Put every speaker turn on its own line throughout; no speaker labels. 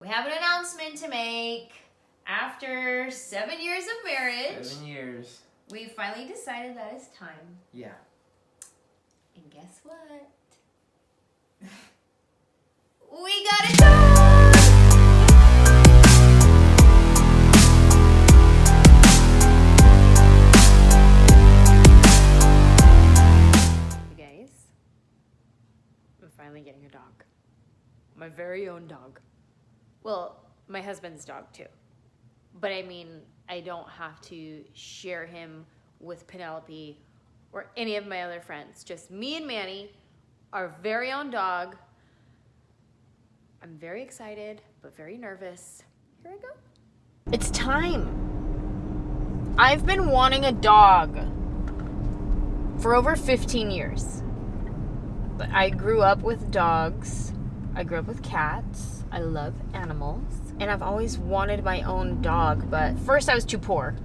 We have an announcement to make. After 7 years of marriage,
7 years.
We finally decided that it's time.
Yeah.
And guess what? We got a dog! You guys, I'm finally getting a dog. My very own dog. Well, my husband's dog too. But I mean, I don't have to share him with Penelope or any of my other friends. Just me and Manny, our very own dog. I'm very excited, but very nervous. Here I go. It's time. I've been wanting a dog for over 15 years. But I grew up with dogs. I grew up with cats. I love animals. And I've always wanted my own dog, but first I was too poor.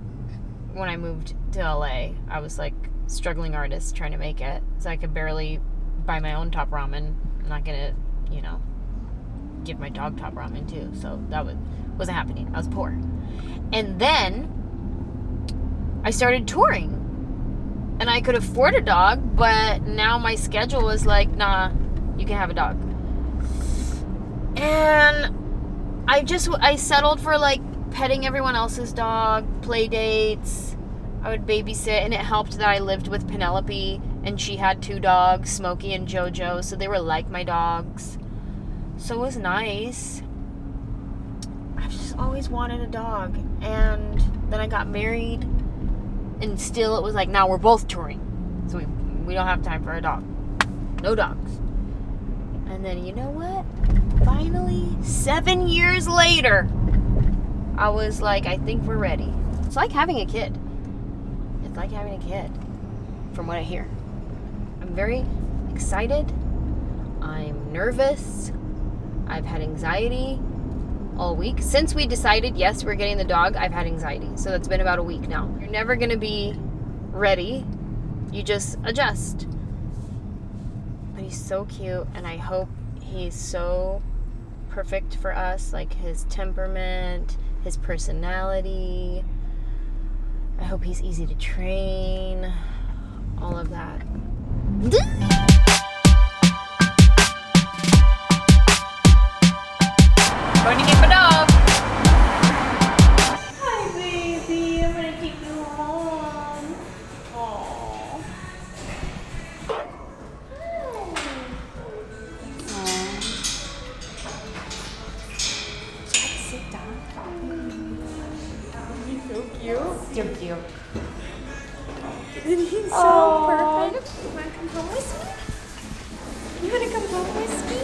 When I moved to LA, I was like struggling artist trying to make it. So I could barely buy my own top ramen. I'm not gonna, give my dog top ramen too. So that wasn't happening. I was poor. And then I started touring. And I could afford a dog, but now my schedule was like, nah, you can have a dog. And I settled for like petting everyone else's dog, play dates. I would babysit, and it helped that I lived with Penelope, and she had 2 dogs, Smokey and Jojo, so they were like my dogs. So it was nice. I've just always wanted a dog, and then I got married, and still it was like, now we're both touring, so we don't have time for a dog. No dogs. And then you know what? Finally, 7 years later, I was like, I think we're ready. It's like having a kid. It's like having a kid, from what I hear. I'm very excited. I'm nervous. I've had anxiety all week. Since we decided, yes, we're getting the dog, I've had anxiety. So that's been about a week now. You're never going to be ready. You just adjust. But he's so cute, and I hope he's so perfect for us, like his temperament, his personality. I hope he's easy to train, all of that. Going to get my dog. Hi, baby. I'm going to take you home. Aww. Sit down. He's so cute. So cute. Isn't he so perfect? You want to come home with me? You want to come home with me?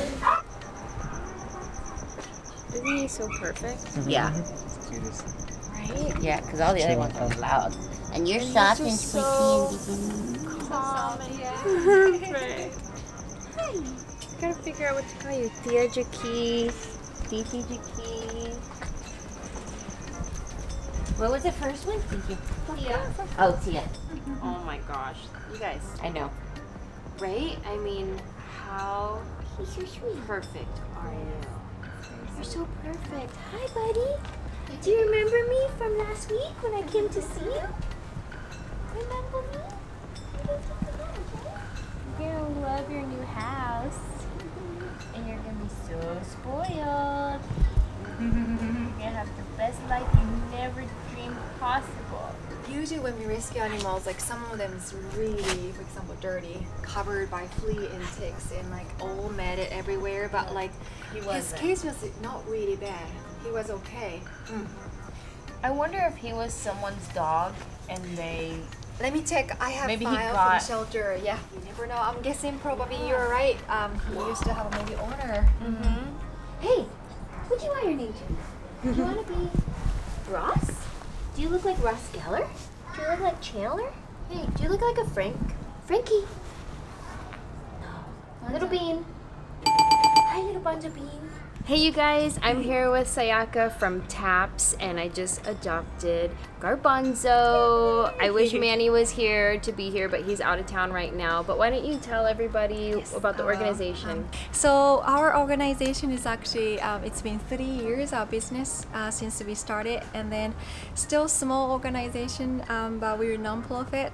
Isn't he so perfect?
Yeah.
Right?
Yeah, because all the other ones are loud. And you're soft and squishy and
Calm and perfect. Hi. Gotta figure out what to call you. Tia Jackie. Titi Jackie.
What was the first one?
Tia.
Oh, Tia.
Oh my gosh. You guys.
I know.
Right? I mean, how
He's so sweet.
perfect are you?
You're so perfect. Hi, buddy. Do you remember me from last week when I came to see you? Remember me? You're gonna love your new house. And you're gonna be so spoiled. You're gonna have the best life you never dreamed possible.
Usually when we rescue animals, like some of them is really, for example, dirty, covered by flea and ticks and like all matted everywhere. But like his case was not really bad. He was okay.
I wonder if he was someone's dog and they...
Let me check. I have
Maybe he
file
got-
from shelter. Yeah, you never know. I'm guessing probably you're right. He used to have a maybe owner.
Hey, what do you want your name to be? Do you want to be Ross? Do you look like Ross Geller? Do you look like Chandler? Hey, do you look like a Frankie? No. Little Bean. Hi, little Banzo Bean.
Hey you guys, I'm here with Sayaka from TAPS and I just adopted Garbanzo. I wish Manny was here to be here, but he's out of town right now. But why don't you tell everybody about the organization?
So our organization is actually, it's been 3 years, our business, since we started, and then still small organization, but we're non-profit,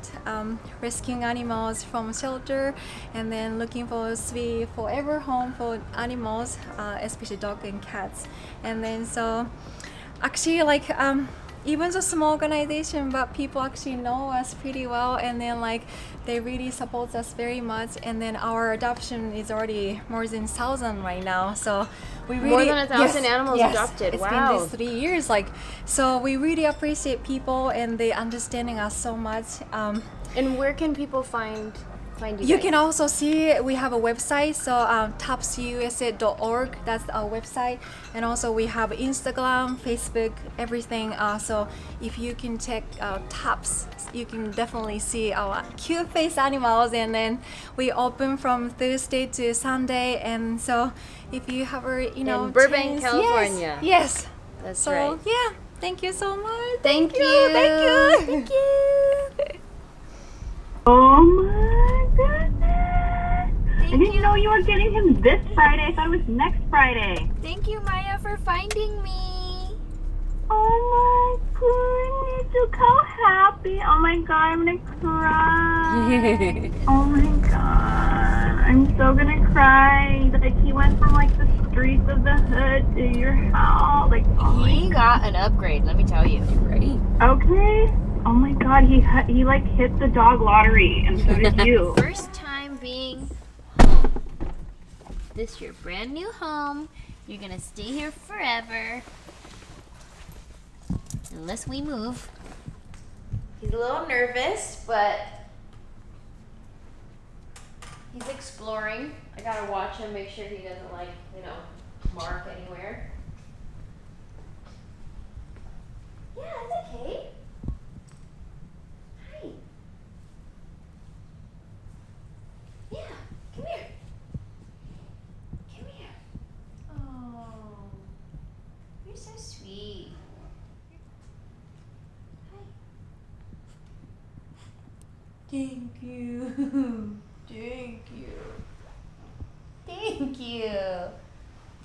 rescuing animals from shelter, and then looking for sweet forever home for animals, especially dog and cats. And then so actually like even the small organization, but people actually know us pretty well, and then like they really support us very much. And then our adoption is already more than 1,000 right now, so we really
More than 1,000 animals adopted.
It's
Wow.
been these 3 years, like, so we really appreciate people and they understanding us so much.
And where can people find you
You
guys?
can also see we have a website, so tapsusa.org, that's our website. And also we have Instagram, Facebook, everything. So if you can check Taps, you can definitely see our cute face animals. And then we open from Thursday to Sunday. And so if you have a,
In Burbank,
chance-
California.
Yes.
That's
So
right.
yeah, thank you so much.
Thank you.
Thank you. Thank you.
Oh my goodness! I didn't know you were getting him this Friday. I thought it was next Friday.
Thank you, Maya, for finding me.
Oh my goodness! Look how happy! Oh my god, I'm gonna cry. Oh my god, I'm so gonna cry. Like he went from like the streets of the hood to your house. Like oh
He got an upgrade, let me tell you. Right.
okay. Oh my god, he like hit the dog lottery, and so did you.
First time being home. This your brand new home. You're gonna stay here forever. Unless we move. He's a little nervous, but he's exploring. I gotta watch him, make sure he doesn't like, mark anywhere.
Yeah, it's okay. Hi. Yeah, come here. Come here.
Oh, you're so sweet. Thank you. Thank you. Thank you.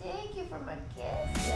Thank you for my kisses.